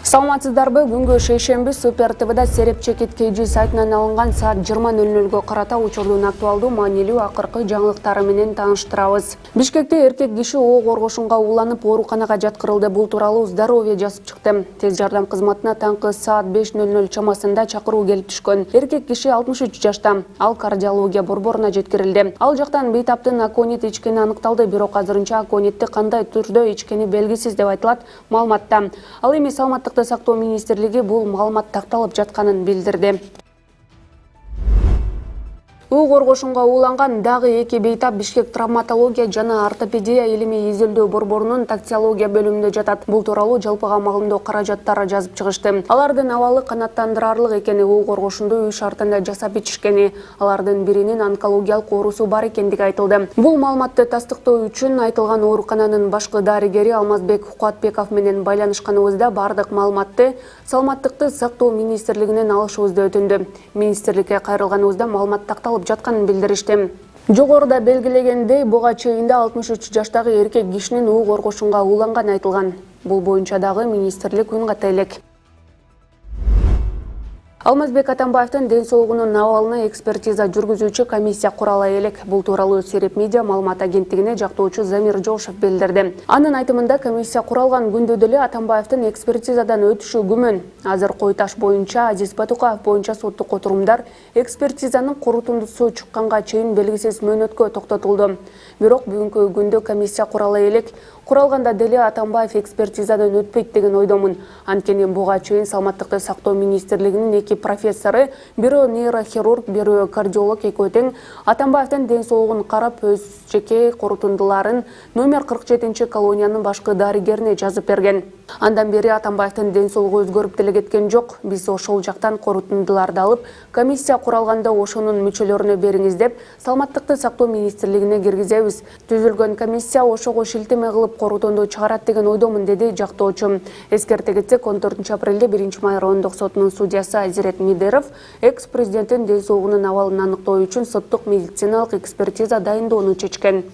Саламатсыздарбы, күнгө шейшемби Супер ТВда Сереп Чекит KG сайтынан алынган саат 20:00 карата учурдун актуалдуу маанилүү акыркы жаңылыктары менен тааныштырабыз. Бишкекте эркек киши оо коргошунга уланып ооруканага жаткырылды. Бул тууралуу Здоровье жазып чыкты. Тез жардам кызматына таңкы саат 5:00 чамасында чакыруу келип түшкөн. Эркек киши 63 жашта. Ал кардиология борборуна жеткирилди. Ал жактан бейтаптын аконит ичкени аныкталды, бирок азырынча аконитти кандай түрдө ичкени белгисиз деп айтылат маалыматта. Ал эми Саламаттыкты сактоо министрлиги бул маалымат такталып жатканын билдирди. Оо коргошунга ууланган дагы эки бейтап Бишкек травматология жана ортопедия илимий изилдөө борборунун токсиология бөлүмүндө жатат. Бул тууралуу жалпыга маалымдоо каражаттары жазып чыгышты. Алардын абалы канааттандырарлык экени, оо коргошунду үй шартында жасап ичишкени, алардын биринин онкологиялык оорусу бар экендиги айтылды. Бул маалыматты тастыктоо үчүн айтылган оорукананын башкы дарыгери Алмазбек Куатбеков менен байланышканыбызда бардык маалыматты Саламаттыкты сактоо министрлигинен алышыбызды өтүндү. Министрликке кайрылганыбызда маалымат такталып жатканын билдиришти. Жогоруда белгилегендей, буга чейин 63 жаштагы эркек кишинин оо коргошунга ууланганы айтылган. Бул боюнча дагы министрлик үн ката элек. Алмазбек Атамбаевдин ден соолугунун абалына экспертиза жүргүзүүчү комиссия курала элек. Бул тууралуу Сереп медиа маалымат агенттигине жактоочу Замир Жошев билдирди. Анын айтымында комиссия куралган күндө деле Атамбаевдин экспертизадан өтүшү күмөн. Азыр Кой Таш боюнча, Азиз Батукаев боюнча соттук отурумдар экспертизанын корутундусу чыкканга чейин белгисиз мөөнөткө токтотулду. Бирок бүгүнкү күндө комиссия курала элек. Куралганда деле Атамбаев экспертизадан өтпөйт деген ойдомун. Анткени буга чейин Саламаттыкты сактоо министрлигинин эки профессору, бирөө нейрохирург, бирөө кардиолог экөө тең Атамбаевдин ден соолугун карап, өз жеке корутундуларын номер 47 колониянын башкы дарыгерине жазып берген. Андан бери Атамбаевдин ден соолугу өзгөрүп деле кеткен жок. Биз ошол жактан корутундуларды алып, комиссия куралганда ошонун мүчөлөрүнө бериңиз деп Саламаттыкты сактоо министрлигине киргизебиз. Түзүлгөн комиссия ошого шилтеме кылып корутунду чыгарат деген ойдомун, деди жактоочу. Эскерте кетсек, 14 апрелде 1 май райондук сотунун судьясы Азирет Мидеров экс-президенттин ден соолугунун абалын аныктоо үчүн соттук медициналык экспертиза дайындоону чечкен.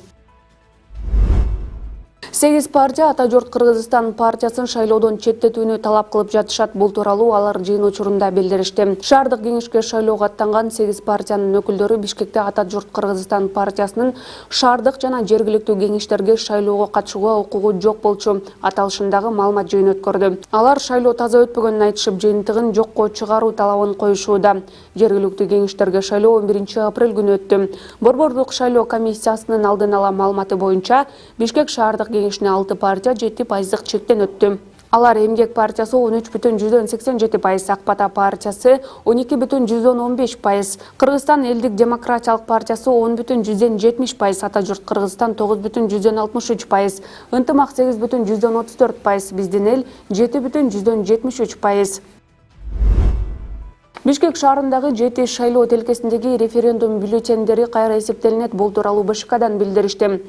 8 партия Ата журт Кыргызстан партиясын шайлоодон четтетүүнү талап кылып жатышат. Бул тууралуу алар жыйын учурунда билдиришти. Шаардык кеңешке шайлоого аттанган 8 партиянын өкүлдөрү Бишкекте Ата журт Кыргызстан партиясынын шаардык жана жергиликтүү кеңештерге шайлоого катышууга укугу жок болчу аталышындагы маалымат жыйын өткөрдү. Алар шайлоо таза өтпөгөнүн айтышып, жыйынтыгын жокко чыгаруу талабын коюшууда. Жергиликтүү кеңештерге шайлоо 11 апрель күнү өттү. Борбордук шайлоо комиссиясынын алдын ала маалыматы боюнча Бишкек шаардык кеңешине 6 партия 7% чектен өттү. Алар Эмгек партиясы 13,87%, Ак Бата партиясы 12,15%, Кыргызстан элдик демократиялык партиясы 10,70%, Ата журт Кыргызстан 9,63%, Ынтымак 8,34%, Биздин эл 7,73%. Бишкек шаарындагы 7 шайлоо тилкесиндеги референдум бюллетендери кайра эсептелинет. Бул тууралуу БШКдан билдиришти.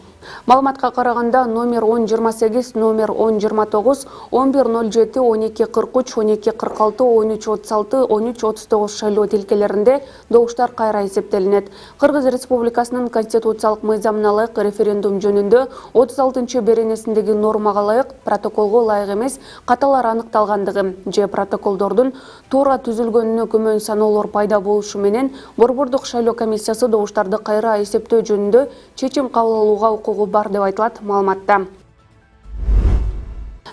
Маалыматка караганда номер 1028, номер 1029, 1107, 1243, 1246, 1336, 1339 шайлоо тилкелеринде добуштар кайра эсептелинет. Кыргыз Республикасынын конституциялык мыйзамына ылайык референдум жөнүндө 36 беренесиндеги нормага ылайык протоколго ылайык эмес каталар аныкталгандыгы же протоколдордун туура түзүлгөнүнө саноолор пайда болушу менен борбордук шайлоо комиссиясы добуштарды кайра эсептөө жөнүндө чечим кабыл алууга укугу бар деп айтылат маалыматта.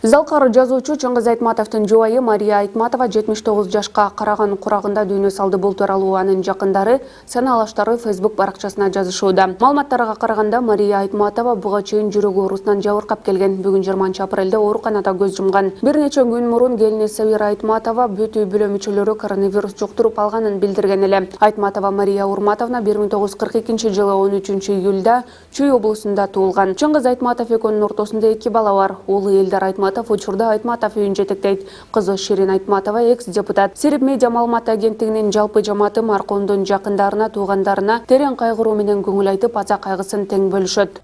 Залкар жазуучу Чыңгыз Айтматовдун жубайы Мария Айтматова 79 жашка караган курагында дүйнө салды. Бул тууралуу анын жакындары саналаштары Facebook баракчасына жазышууда. Маалыматтарга караганда Мария Айтматова буга чейин жүрөк оорусунан жабыркап келген. Бүгүн 20 апрелде ооруканада көз жумган. Бир нече күн мурун келини Сабира Айтматова бүт үй бүлө мүчөлөрү коронавирус жуктуруп алганын билдирген эле. Айтматова Мария Урматовна 1942 жылы 13 июлда Чүй облусунда туулган. Чыңгыз Айтматов экөөнүн ортосунда 2 бала бар. Улу Элдар Айтматов учурда Айтматов үйүн жетектейт. Кызы Ширин Айтматова экс-депутат. Сереп медиа маалымат агенттигинин жалпы жамааты маркоомдун жакындарына, туугандарына терең кайгыруу менен көңүл айтып, аза кайгысын тең бөлүшөт.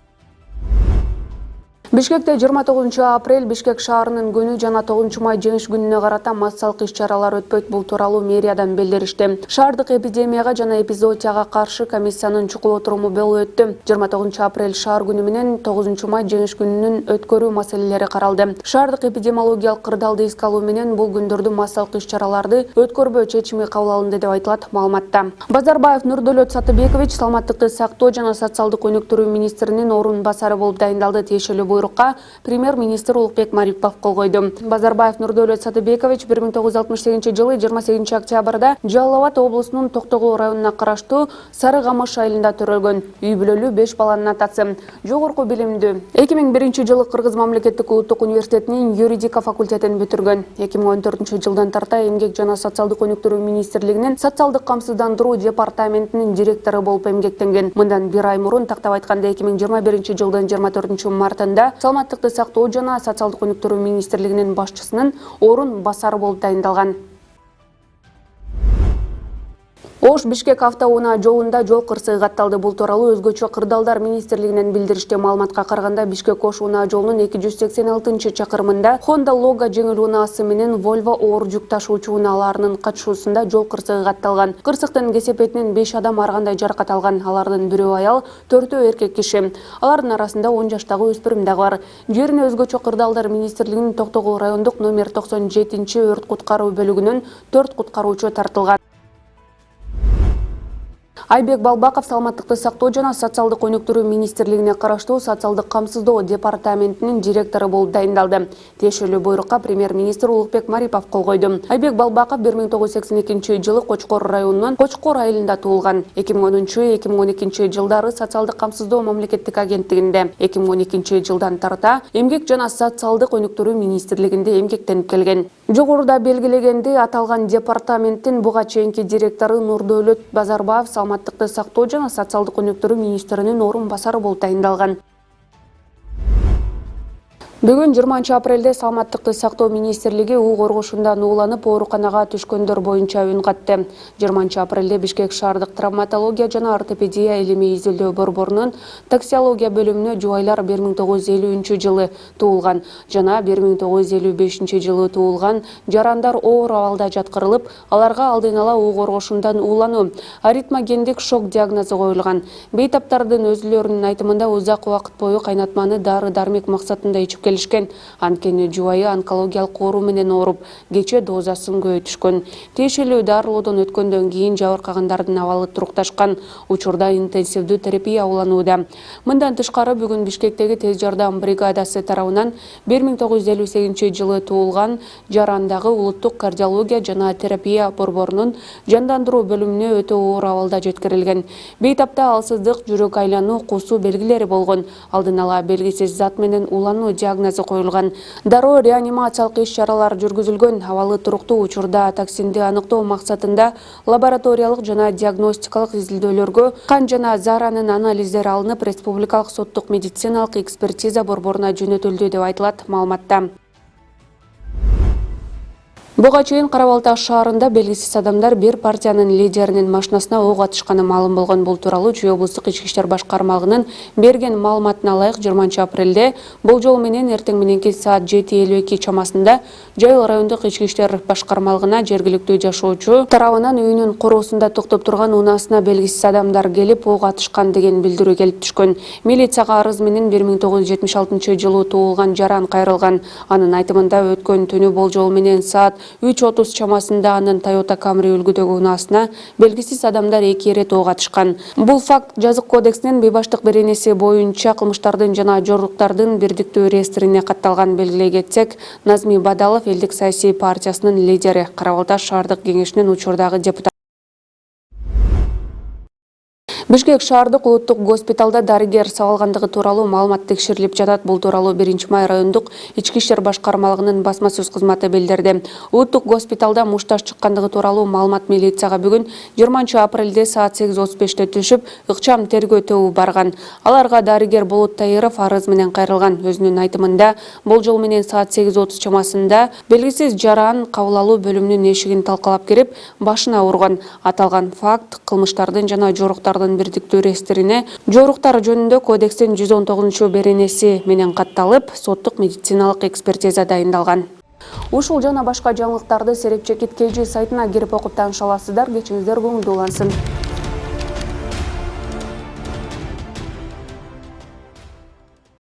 Бишкекте 29 апрель Бишкек шаарынын күнү жана 9 май жеңиш күнүнө карата массалык иш-чаралар өтпөйт, бул тууралуу мэриядан билдиришти. Шаардык эпидемияга жана эпизоотияга каршы комиссиянын чукул отуруму болуп өттү. 29 апрель шаар күнү менен 9 май жеңиш күнүнүн өткөрүү маселелери каралды. Шаардык эпидемиологиялык кырдаалды эске алуу менен бул күндөрдү массалык иш-чараларды өткөрбөө чечими кабыл алынды деп айтылат маалыматта. Базарбаев Нурдөлөт Сатыбекович саламаттыкты сактоо жана социалдык өнүктүрүү министринин орун басары болуп дайындалды. Тиешелүү буйрукка премьер-министр Улукбек Марипов кол койду. Базарбаев Нурдөлөт Сатыбекович 1968 жылы 28 октябрда Жалал Абад облусунун Токтогул районуна караштуу Сары Камыш айылында төрөлгөн. Үй бүлөлүү 5 баланын атасы. Жогорку билимдүү. 2001 жылы Кыргыз мамлекеттик улуттук университетинин юридика факультетин бүтүргөн. 2014 жылдан тарта эмгек жана социалдык өнүктүрүү министрлигинин социалдык камсыздандыруу департаментинин директору болуп эмгектенген. Мындан бир ай мурун тактап айтканда 2021 жылдын 24 мартында саламаттыкты сактоо жана социалдык өнүктүрүү министрлигинин башчысынын орун басары болуп дайындалган. Ош Бишкек автоунаа жолунда жол кырсыгы катталды. Бул тууралуу өзгөчө кырдаалдар министрлигинен билдиришти. Маалыматка караганда Бишкек Ош унаа жолунун 286 чакырымында Honda Logo жеңил унаасы менен Volvo оор жүк ташуучу унааларынын катышуусунда жол кырсыгы катталган. Кырсыктын кесепетинен 5 адам ар кандай жаракат алган. Алардын бирөө аял, 4-өө эркек киши. Алардын арасында 10 жаштагы өспүрүм дагы бар. Жерине өзгөчө кырдаалдар министрлигинин Токтогул райондук номер 97 өрт куткаруу бөлүгүнөн 4 куткаруучу тартылган. Айбек Балбаков саламаттыкты сактоо жана социалдык өнүктүрүү министрлигине караштуу социалдык камсыздоо департаментинин директору болуп дайындалды. Тиешелүү буйрукка премьер-министр Улукбек Марипов кол койду. Айбек Балбаков 1982 жылы Кочкор районунун Кочкор айылында туулган. 2010-2012 жылдары социалдык камсыздоо мамлекеттик агенттигинде, 2012 жылдан тарта эмгек жана социалдык өнүктүрүү министрлигинде эмгектенип келген. Жогоруда белгилегенди, аталган департаменттин буга чейинки директору Нурдөлөт Базарбаев саламаттыкты сактоо жана социалдык өнүктүрүү министринин орун басары болуп дайындалган. Бүгүн 20 апрелде саламаттыкты сактоо министрлиги уу коргошундан ууланып ооруканага түшкөндөр боюнча үн катты. 20 апрелде Бишкек шаардык травматология жана ортопедия илимий изилдөө борборунун токсиология бөлүмүнө жубайлар 1950 жылы туулган жана 1955 жылы туулган жарандар оор абалда жаткырылып, аларга алдын ала уу коргошундан уулануу, аритмогендик шок диагнозу коюлган. Бейтаптардын өзүлөрүнүн айтымында узак убакыт бою кайнатманы дары-дармек максатында ичип келишкен. Анткени жубайы онкологиялык оору менен ооруп, кече дозасын көбөйтүшкөн. Тиешелүү дарылоодон өткөндөн кийин жабыркагандардын абалы турукташкан. Учурда интенсивдүү терапия уланууда. Мындан тышкары бүгүн Бишкектеги тез жардам бригадасы тарабынан 1958 жылы туулган жарандагы улуттук кардиология жана терапия борборунун жандандыруу бөлүмүнө өтө оор абалда жеткирилген. Бейтапта алсыздык, жүрөк айлануу, кусуу белгилери болгон. Алдын ала белгисиз зат менен улануу диагнозу коюлган. Дароо реанимациялык иш-чаралар жүргүзүлгөн. Абалы туруктуу. Учурда токсинди аныктоо максатында лабораториялык жана диагностикалык изилдөөлөргө кан жана зааранын анализдери алынып, республикалык соттук медициналык экспертиза борборуна жөнөтүлдү деп айтылат маалыматта. Буга чейин Кара Балтай шаарында белгисиз адамдар бир партиянын лидеринин машинасына ок атышканы маалым болгон. Бул тууралуу Чүй облустук ички иштер башкармалыгынын берген маалыматына ылайык 20 апрелде болжол менен эртең мененки саат 7:52 чамасында Жайыл райондук ички иштер башкармалыгына жергиликтүү жашоочу тарабынан үйүнүн короосунда токтоп турган унаасына белгисиз адамдар келип ок атышкан деген билдирүү келип түшкөн. Милицияга арыз менен 1976 жылы туулган жаран кайрылган. Анын айтымында өткөн түнү болжол менен саат 3:30 чамасында анын Toyota Camry үлгүдөгү унаасына белгисиз адамдар 2 ирет ок атышкан. Бул факт жазык кодексинин бейбаштык беренеси боюнча кылмыштардын жана жоруктардын бирдиктүү реестрине катталган. Белгилей кетсек, Назми Бадалов элдик саясий партиясынын лидери, Кара Балтай шаардык кеңешинин учурдагы депутаты. Бишкек шаардык улуттук госпиталда дарыгер сабалгандыгы тууралуу маалымат текшерилип жатат. Бул тууралуу 1 май райондук ички иштер башкармалыгынын басма сөз кызматы билдирди. Улуттук госпиталда мушташ чыккандыгы тууралуу маалымат милицияга бүгүн 20 апрелде саат 8:35 түшүп, ыкчам тергөө тобу барган. Аларга дарыгер Болот Тайыров арыз менен кайрылган. Өзүнүн айтымында болжол менен саат 8:30 чамасында белгисиз жаран кабыл алуу бөлүмүнүн эшигин талкалап кирип, башына урган. Аталган факт кылмыштардын жана жоруктардын бирдиктүү реестрине жоруктар жөнүндө кодекстин 119 беренеси менен катталып, соттук медициналык экспертиза дайындалган. Ушул жана башка жаңылыктарды Серепчекит KG сайтына кирип окуп таныша аласыздар. Кечиңиздер көңүлдүү улансын.